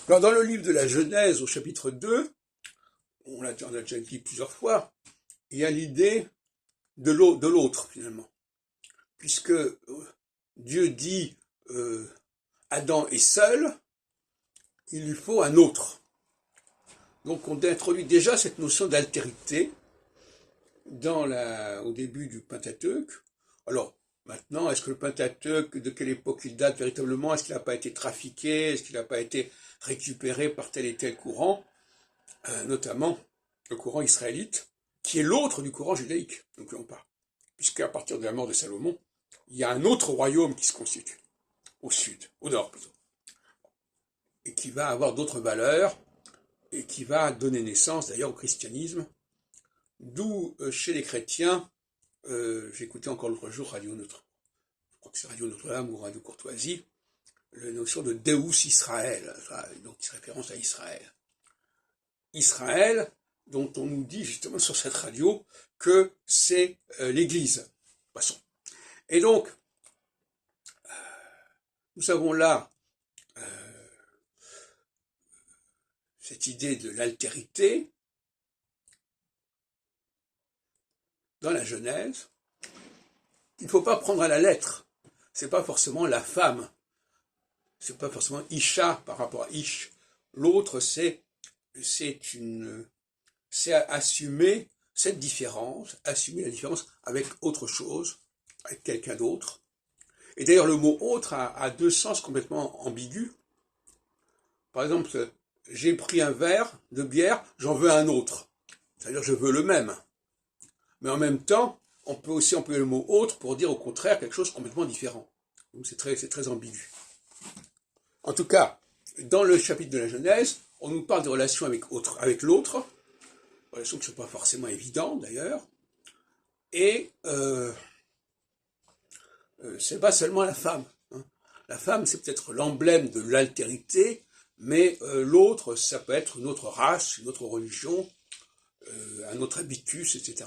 Alors, dans le livre de la Genèse, au chapitre 2, on l'a déjà dit plusieurs fois, il y a l'idée de l'autre, finalement. Puisque Dieu dit Adam est seul, il lui faut un autre. Donc on introduit déjà cette notion d'altérité au début du Pentateuque. Alors, maintenant, est-ce que le Pentateuque, de quelle époque il date véritablement? Est-ce qu'il n'a pas été trafiqué? Est-ce qu'il n'a pas été récupéré par tel et tel courant? Notamment le courant israélite, qui est l'autre du courant judaïque, donc on parle. Puisqu'à partir de la mort de Salomon, il y a un autre royaume qui se constitue, au sud, au nord plutôt, et qui va avoir d'autres valeurs, et qui va donner naissance d'ailleurs au christianisme, d'où chez les chrétiens, j'écoutais encore l'autre jour Radio Notre, je crois que c'est Radio Notre-Dame ou Radio Courtoisie, la notion de Deus Israël, donc qui se référence à Israël. Israël, dont on nous dit justement sur cette radio que c'est l'Église. Passons. Et donc, nous avons là cette idée de l'altérité dans la Genèse. Il ne faut pas prendre à la lettre. C'est pas forcément la femme. C'est pas forcément Isha par rapport à Ish. L'autre, c'est assumer cette différence, assumer la différence avec autre chose, avec quelqu'un d'autre. Et d'ailleurs, le mot autre a deux sens complètement ambigus. Par exemple, j'ai pris un verre de bière, j'en veux un autre. C'est-à-dire, je veux le même. Mais en même temps, on peut aussi employer le mot autre pour dire au contraire quelque chose de complètement différent. Donc c'est très ambigu. En tout cas, dans le chapitre de la Genèse, on nous parle de relations avec l'autre, relations qui ne sont pas forcément évidentes d'ailleurs, et c'est pas seulement la femme. La femme, c'est peut-être l'emblème de l'altérité, mais l'autre, ça peut être une autre race, une autre religion, un autre habitus, etc.